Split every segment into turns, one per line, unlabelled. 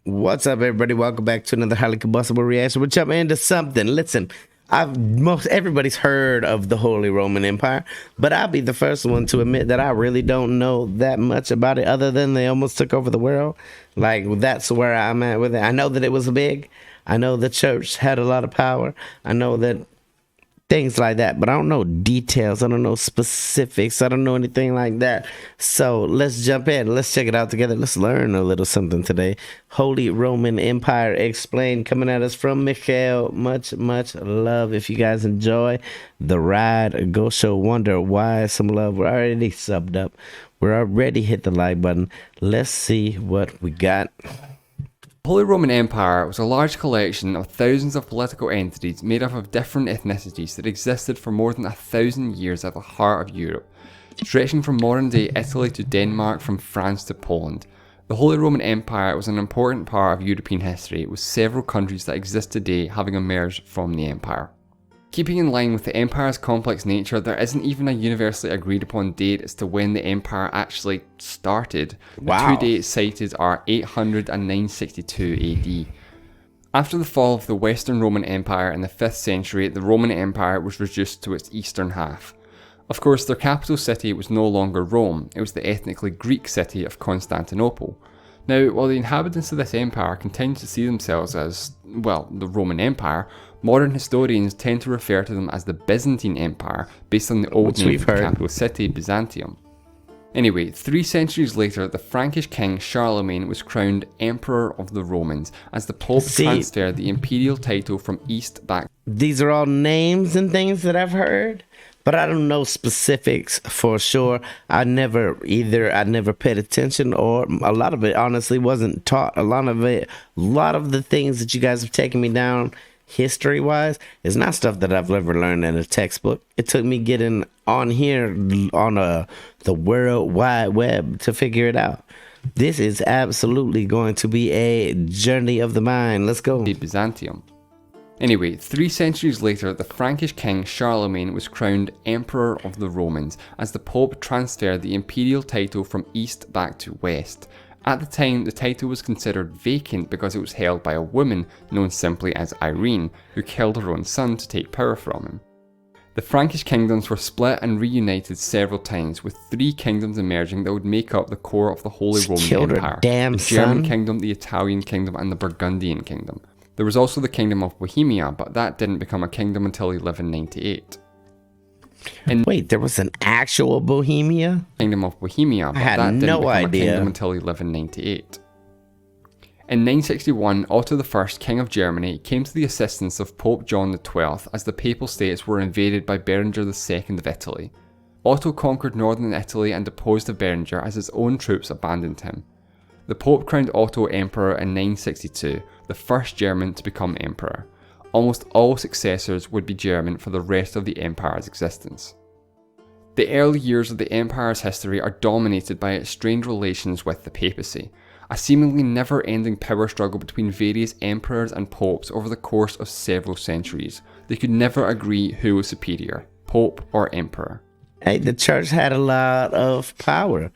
What's up, everybody? Welcome back to another highly combustible reaction. We're jumping into something. Listen, everybody's heard of the Holy Roman Empire, but I'll be the first one to admit that I really don't know that much about it, other than they almost took over the world. Like, that's where I'm at with it. I know that it was big. I know the church had a lot of power. I know that things like that, but I don't know details. I don't know specifics. I don't know anything like that. So let's jump in. Let's check it out together. Let's learn a little something today. Holy Roman Empire Explained, coming at us from Mikhail. Much love. If you guys enjoy the ride, go show Wonder why some love. We're already subbed up. We're already hit the like button. Let's see what we got.
The Holy Roman Empire was a large collection of thousands of political entities made up of different ethnicities that existed for more than 1,000 years at the heart of Europe, stretching from modern-day Italy to Denmark, from France to Poland. The Holy Roman Empire was an important part of European history, with several countries that exist today having emerged from the empire. Keeping in line with the empire's complex nature, there isn't even a universally agreed upon date as to when the empire actually started.
Wow.
The two dates cited are 800 and 962 AD. After the fall of the Western Roman Empire in the 5th century, the Roman Empire was reduced to its eastern half. Of course, their capital city was no longer Rome, it was the ethnically Greek city of Constantinople. Now, while the inhabitants of this empire continue to see themselves as, well, the Roman Empire, modern historians tend to refer to them as the Byzantine Empire, based on the old name of the capital city, Byzantium. Anyway, 3 centuries later, the Frankish king Charlemagne was crowned Emperor of the Romans, as the Pope transferred the imperial title from east back.
These are all names and things that I've heard, but I don't know specifics for sure. I never paid attention, or a lot of it honestly wasn't taught. A lot of the things that you guys have taken me down history wise is not stuff that I've ever learned in a textbook. It took me getting on here on the World Wide Web to figure it out. This is absolutely going to be a journey of the mind. Let's go.
Byzantium. Anyway, 3 centuries later, the Frankish king Charlemagne was crowned Emperor of the Romans, as the Pope transferred the imperial title from east back to west. At the time, the title was considered vacant because it was held by a woman known simply as Irene, who killed her own son to take power from him. The Frankish kingdoms were split and reunited several times, with 3 kingdoms emerging that would make up the core of the Holy Roman Empire: the German kingdom, the Italian kingdom, and the Burgundian kingdom. There was also the Kingdom of Bohemia, but that didn't become a kingdom until 1198.
Wait, there was an actual Bohemia?
Kingdom of Bohemia, but that didn't become a kingdom until 1198. In 961, Otto I, King of Germany, came to the assistance of Pope John XII as the Papal States were invaded by Berenger II of Italy. Otto conquered northern Italy and deposed of Berenger as his own troops abandoned him. The Pope crowned Otto Emperor in 962, the first German to become Emperor. Almost all successors would be German for the rest of the Empire's existence. The early years of the Empire's history are dominated by its strained relations with the papacy, a seemingly never-ending power struggle between various emperors and popes over the course of several centuries. They could never agree who was superior, pope or emperor.
Hey, the church had a lot of power.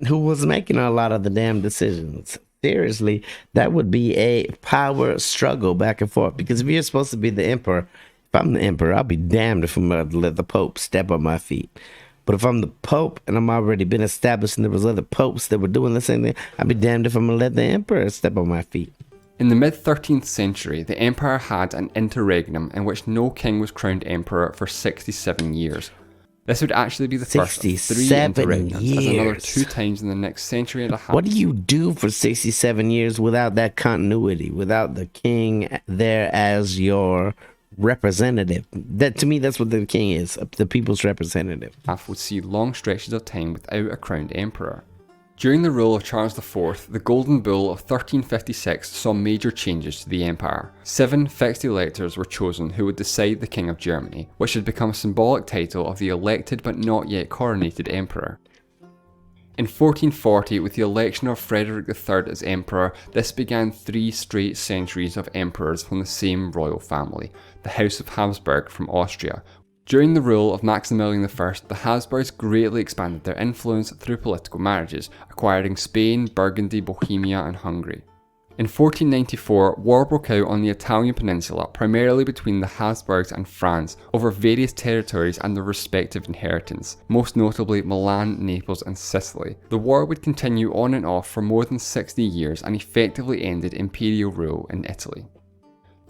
Who was making a lot of the damn decisions? Seriously, that would be a power struggle back and forth. Because if you're supposed to be the emperor, if I'm the emperor, I'll be damned if I'm going to let the pope step on my feet. But if I'm the pope and I'm already been established and there was other popes that were doing the same thing, I'd be damned if I'm going to let the emperor step on my feet.
In the mid-13th century, the empire had an interregnum in which no king was crowned emperor for 67 years. This would actually be the first of 3 interregnums, as another 2 times in the next century and a half.
What do you do for 67 years without that continuity, without the king there as your representative? That, to me, that's what the king is, the people's representative.
Would see long stretches of time without a crowned emperor. During the rule of Charles IV, the Golden Bull of 1356 saw major changes to the empire. 7 fixed electors were chosen who would decide the King of Germany, which had become a symbolic title of the elected but not yet coronated emperor. In 1440, with the election of Frederick III as emperor, this began 3 straight centuries of emperors from the same royal family, the House of Habsburg from Austria. During the rule of Maximilian I, the Habsburgs greatly expanded their influence through political marriages, acquiring Spain, Burgundy, Bohemia and Hungary. In 1494, war broke out on the Italian peninsula, primarily between the Habsburgs and France, over various territories and their respective inheritance, most notably Milan, Naples and Sicily. The war would continue on and off for more than 60 years and effectively ended imperial rule in Italy.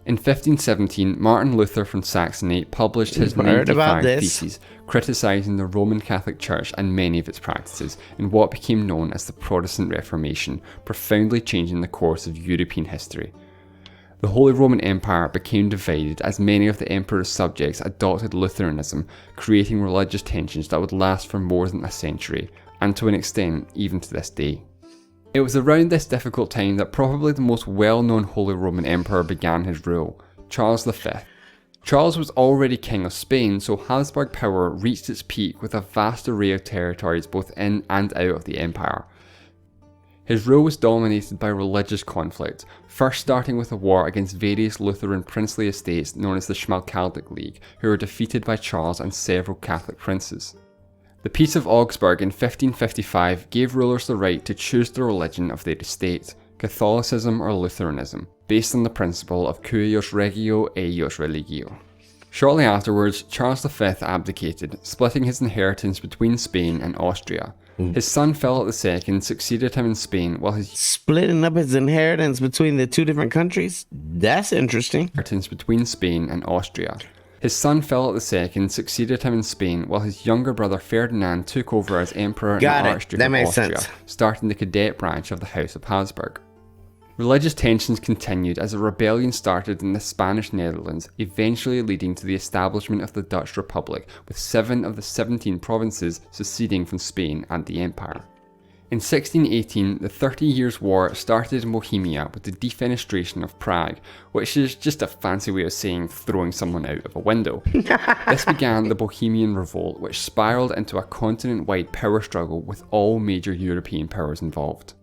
In 1517, Martin Luther from Saxony published his 95 Theses, criticising the Roman Catholic Church and many of its practices in what became known as the Protestant Reformation, profoundly changing the course of European history. The Holy Roman Empire became divided as many of the emperor's subjects adopted Lutheranism, creating religious tensions that would last for more than a century, and to an extent, even to this day. It was around this difficult time that probably the most well-known Holy Roman Emperor began his rule, Charles V. Charles was already King of Spain, so Habsburg power reached its peak with a vast array of territories both in and out of the empire. His rule was dominated by religious conflict, first starting with a war against various Lutheran princely estates known as the Schmalkaldic League, who were defeated by Charles and several Catholic princes. The Peace of Augsburg in 1555 gave rulers the right to choose the religion of their estate, Catholicism or Lutheranism, based on the principle of cuius regio eius religio. Shortly afterwards, Charles V abdicated, splitting his inheritance between Spain and Austria. His son Philip II succeeded him in Spain while his
splitting up his inheritance between the two different countries? That's interesting.
Inheritance between Spain and Austria. His son Philip II succeeded him in Spain while his younger brother Ferdinand took over as Emperor and Archduke of Austria, starting the cadet branch of the House of Habsburg. Religious tensions continued as a rebellion started in the Spanish Netherlands, eventually leading to the establishment of the Dutch Republic, with 7 of the 17 provinces seceding from Spain and the Empire. In 1618, the 30 Years' War started in Bohemia with the defenestration of Prague, which is just a fancy way of saying throwing someone out of a window. This began the Bohemian Revolt, which spiraled into a continent-wide power struggle with all major European powers involved.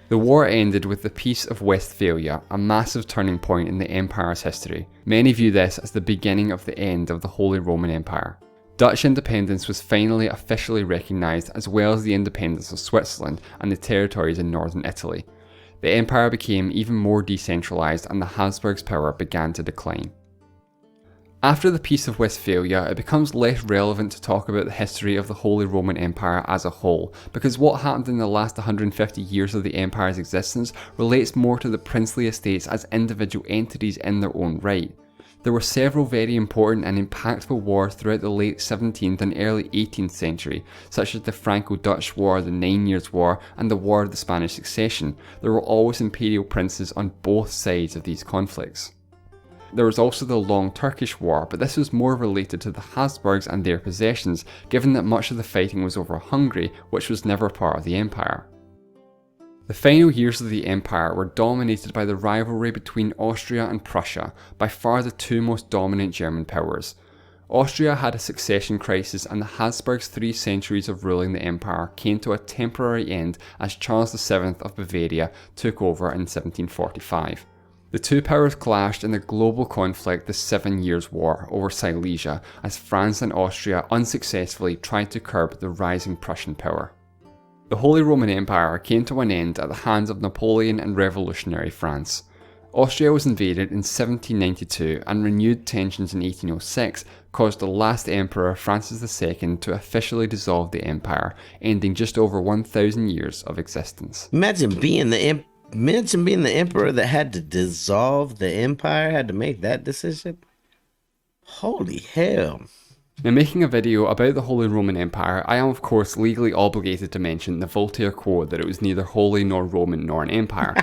The war ended with the Peace of Westphalia, a massive turning point in the Empire's history. Many view this as the beginning of the end of the Holy Roman Empire. Dutch independence was finally officially recognised, as well as the independence of Switzerland and the territories in northern Italy. The empire became even more decentralised and the Habsburgs' power began to decline. After the Peace of Westphalia, it becomes less relevant to talk about the history of the Holy Roman Empire as a whole, because what happened in the last 150 years of the empire's existence relates more to the princely estates as individual entities in their own right. There were several very important and impactful wars throughout the late 17th and early 18th century, such as the Franco-Dutch War, the 9 Years' War, and the War of the Spanish Succession. There were always imperial princes on both sides of these conflicts. There was also the Long Turkish War, but this was more related to the Habsburgs and their possessions, given that much of the fighting was over Hungary, which was never part of the empire. The final years of the empire were dominated by the rivalry between Austria and Prussia, by far the two most dominant German powers. Austria had a succession crisis and the Habsburgs' 3 centuries of ruling the empire came to a temporary end as Charles VII of Bavaria took over in 1745. The two powers clashed in the global conflict, the 7 Years' War, over Silesia, as France and Austria unsuccessfully tried to curb the rising Prussian power. The Holy Roman Empire came to an end at the hands of Napoleon and revolutionary France. Austria was invaded in 1792 and renewed tensions in 1806 caused the last emperor, Francis II, to officially dissolve the empire, ending just over 1,000 years of existence.
Imagine being the emperor that had to dissolve the empire, had to make that decision. Holy hell.
Now, making a video about the Holy Roman Empire, I am of course legally obligated to mention the Voltaire quote that it was neither holy nor Roman nor an empire.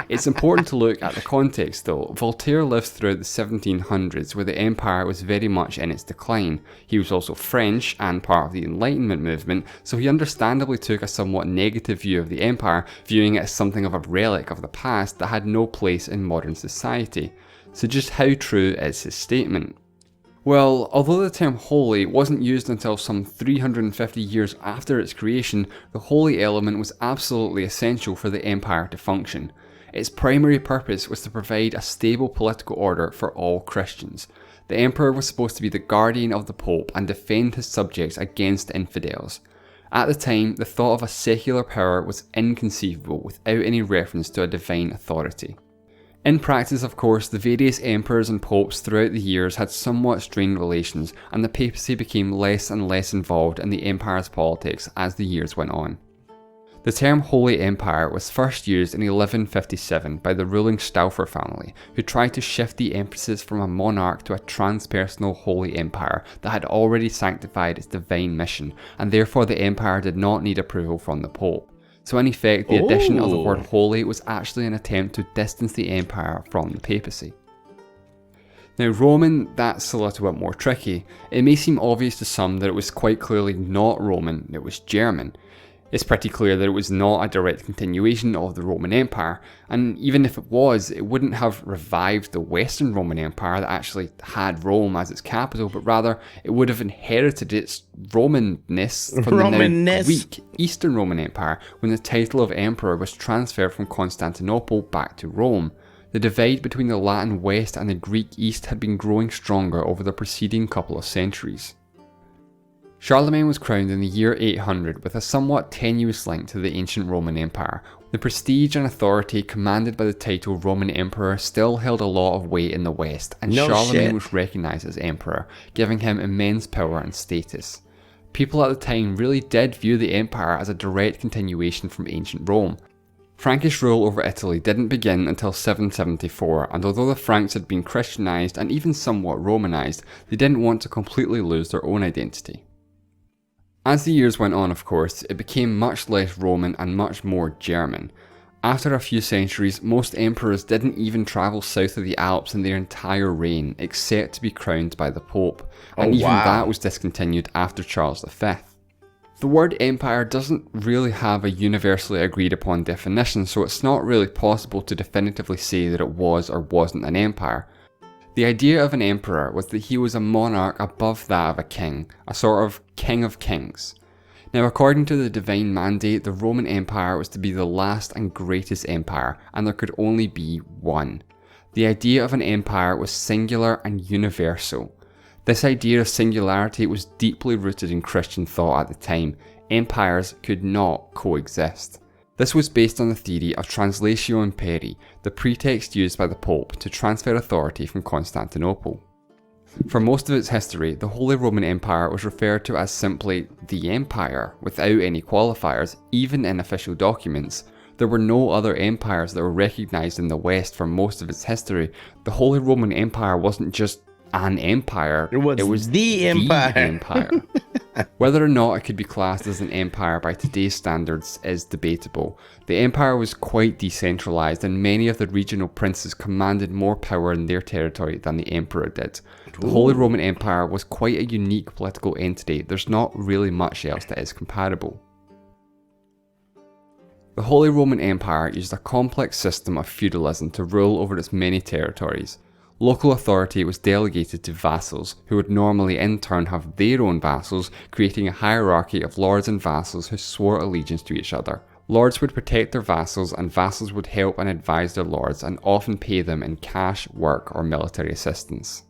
It's important to look at the context though. Voltaire lived throughout the 1700s where the empire was very much in its decline. He was also French and part of the Enlightenment movement, so he understandably took a somewhat negative view of the empire, viewing it as something of a relic of the past that had no place in modern society. So just how true is his statement? Well, although the term holy wasn't used until some 350 years after its creation, the holy element was absolutely essential for the empire to function. Its primary purpose was to provide a stable political order for all Christians. The emperor was supposed to be the guardian of the Pope and defend his subjects against infidels. At the time, the thought of a secular power was inconceivable without any reference to a divine authority. In practice, of course, the various emperors and popes throughout the years had somewhat strained relations, and the papacy became less and less involved in the empire's politics as the years went on. The term Holy Empire was first used in 1157 by the ruling Stauffer family, who tried to shift the emphasis from a monarch to a transpersonal Holy Empire that had already sanctified its divine mission, and therefore the empire did not need approval from the Pope. So in effect, the addition of the word holy was actually an attempt to distance the empire from the papacy. Now Roman, that's a little bit more tricky. It may seem obvious to some that it was quite clearly not Roman, it was German. It's pretty clear that it was not a direct continuation of the Roman Empire, and even if it was, it wouldn't have revived the Western Roman Empire that actually had Rome as its capital, but rather it would have inherited its Romanness from the now Greek Eastern Roman Empire when the title of emperor was transferred from Constantinople back to Rome. The divide between the Latin West and the Greek East had been growing stronger over the preceding couple of centuries. Charlemagne was crowned in the year 800 with a somewhat tenuous link to the ancient Roman Empire. The prestige and authority commanded by the title Roman Emperor still held a lot of weight in the West, and Charlemagne was recognised as emperor, giving him immense power and status. People at the time really did view the empire as a direct continuation from ancient Rome. Frankish rule over Italy didn't begin until 774, and although the Franks had been Christianised and even somewhat Romanised, they didn't want to completely lose their own identity. As the years went on, of course, it became much less Roman and much more German. After a few centuries, most emperors didn't even travel south of the Alps in their entire reign, except to be crowned by the Pope, and even that was discontinued after Charles V. The word empire doesn't really have a universally agreed upon definition, so it's not really possible to definitively say that it was or wasn't an empire. The idea of an emperor was that he was a monarch above that of a king, a sort of king of kings. Now, according to the divine mandate, the Roman Empire was to be the last and greatest empire, and there could only be one. The idea of an empire was singular and universal. This idea of singularity was deeply rooted in Christian thought at the time. Empires could not coexist. This was based on the theory of translatio imperii, the pretext used by the Pope to transfer authority from Constantinople. For most of its history, the Holy Roman Empire was referred to as simply the Empire, without any qualifiers, even in official documents. There were no other empires that were recognised in the West for most of its history. The Holy Roman Empire wasn't just an empire, it was the empire. Whether or not it could be classed as an empire by today's standards is debatable. The empire was quite decentralised, and many of the regional princes commanded more power in their territory than the emperor did. The Holy Roman Empire was quite a unique political entity. There's not really much else that is comparable. The Holy Roman Empire used a complex system of feudalism to rule over its many territories. Local authority was delegated to vassals, who would normally in turn have their own vassals, creating a hierarchy of lords and vassals who swore allegiance to each other. Lords would protect their vassals, and vassals would help and advise their lords, and often pay them in cash, work, or military assistance.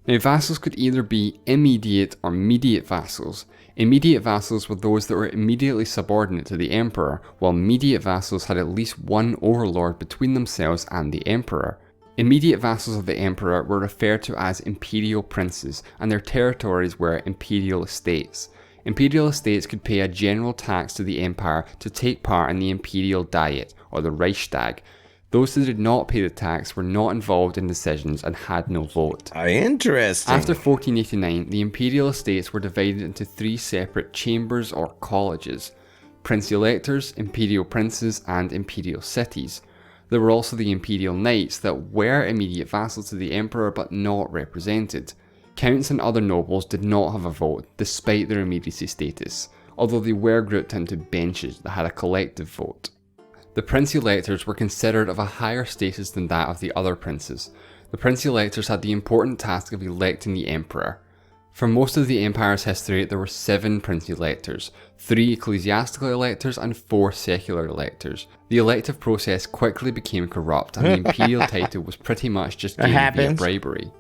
Now, vassals could either be immediate or mediate vassals. Immediate vassals were those that were immediately subordinate to the emperor, while mediate vassals had at least one overlord between themselves and the emperor. Immediate vassals of the emperor were referred to as imperial princes, and their territories were imperial estates. Imperial estates could pay a general tax to the empire to take part in the imperial diet, or the Reichstag. Those who did not pay the tax were not involved in decisions and had no vote.
Interesting.
After 1489, the imperial estates were divided into three separate chambers or colleges: Prince-Electors, Imperial Princes, and Imperial Cities. There were also the Imperial Knights that were immediate vassals to the emperor but not represented. Counts and other nobles did not have a vote, despite their immediacy status, although they were grouped into benches that had a collective vote. The Prince-Electors were considered of a higher status than that of the other princes. The Prince-Electors had the important task of electing the emperor. For most of the empire's history, there were 7 Prince-Electors, 3 ecclesiastical electors and 4 secular electors. The elective process quickly became corrupt, and the imperial title was pretty much just gained via bribery.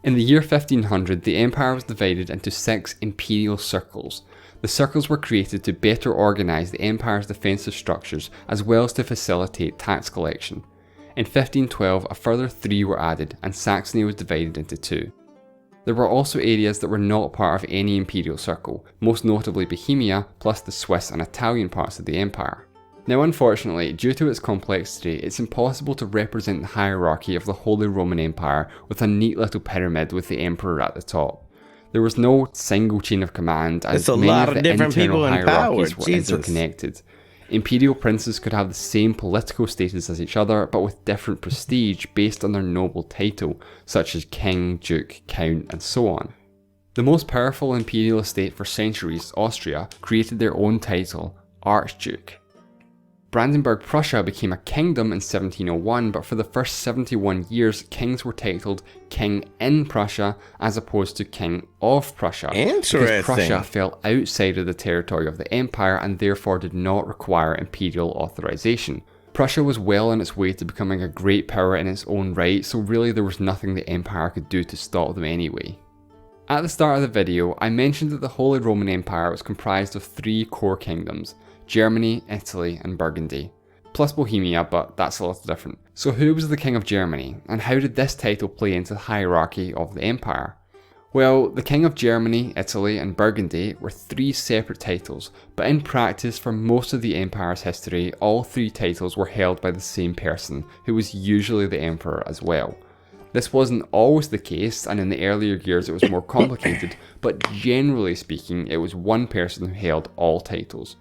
In the year 1500, the empire was divided into 6 imperial circles. The circles were created to better organise the empire's defensive structures, as well as to facilitate tax collection. In 1512, a further 3 were added, and Saxony was divided into 2. There were also areas that were not part of any imperial circle, most notably Bohemia, plus the Swiss and Italian parts of the empire. Now unfortunately, due to its complexity, it's impossible to represent the hierarchy of the Holy Roman Empire with a neat little pyramid with the emperor at the top. There was no single chain of command, and many of the internal hierarchies were interconnected. Imperial princes could have the same political status as each other, but with different prestige based on their noble title, such as king, duke, count, and so on. The most powerful imperial estate for centuries, Austria, created their own title, Archduke. Brandenburg Prussia became a kingdom in 1701, but for the first 71 years, kings were titled King in Prussia as opposed to King of Prussia.
Interesting.
Because Prussia fell outside of the territory of the empire and therefore did not require imperial authorization. Prussia was well on its way to becoming a great power in its own right, so really there was nothing the empire could do to stop them anyway. At the start of the video, I mentioned that the Holy Roman Empire was comprised of 3 core kingdoms: Germany, Italy, and Burgundy, plus Bohemia, but that's a little different. So who was the King of Germany, and how did this title play into the hierarchy of the empire? Well, the King of Germany, Italy, and Burgundy were 3 separate titles, but in practice for most of the empire's history, all 3 titles were held by the same person, who was usually the emperor as well. This wasn't always the case, and in the earlier years it was more complicated, but generally speaking, it was one person who held all titles.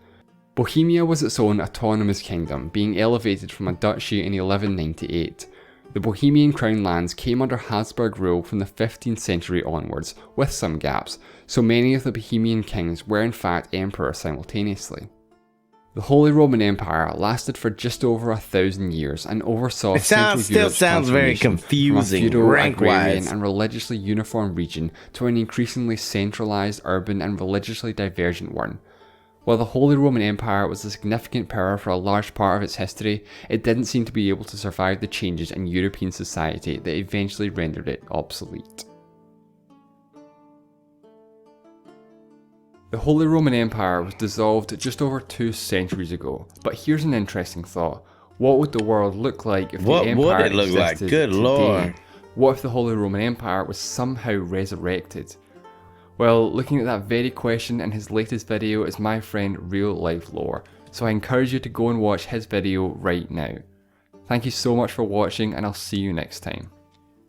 Bohemia was its own autonomous kingdom, being elevated from a duchy in 1198. The Bohemian crown lands came under Habsburg rule from the 15th century onwards, with some gaps, so many of the Bohemian kings were in fact emperor simultaneously. The Holy Roman Empire lasted for just over 1,000 years and oversaw
Still sounds very confusing,
from a feudal,
rank-wise,
agrarian, and religiously uniform region to an increasingly centralised, urban, and religiously divergent one. While the Holy Roman Empire was a significant power for a large part of its history, it didn't seem to be able to survive the changes in European society that eventually rendered it obsolete. The Holy Roman Empire was dissolved just over 2 centuries ago, but here's an interesting thought. What would the world look like if the empire existed
Good
today?
Lord.
What if the Holy Roman Empire was somehow resurrected? Well, looking at that very question in his latest video is my friend Real Life Lore, so I encourage you to go and watch his video right now. Thank you so much for watching, and I'll see you next time.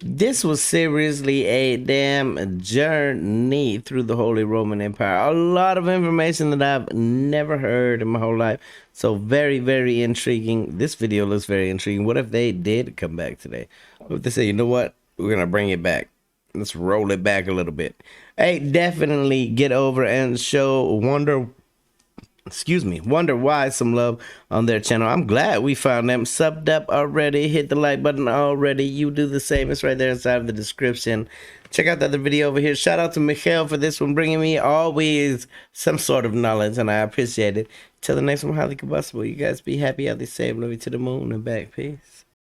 This was seriously a damn journey through the Holy Roman Empire. A lot of information that I've never heard in my whole life. So very, very intriguing. This video looks very intriguing. What if they did come back today? What if they say, you know what? We're going to bring it back. Let's roll it back a little bit. Hey, definitely get over and show Wonder Why some love on their channel. I'm glad we found them. Subbed up already. Hit the like button already. You do the same. It's right there inside of the description. Check out the other video over here. Shout out to Michael for this one, bringing me always some sort of knowledge, and I appreciate it. Till the next one, highly combustible. You guys be happy, healthy, safe. Love you to the moon and back. Peace.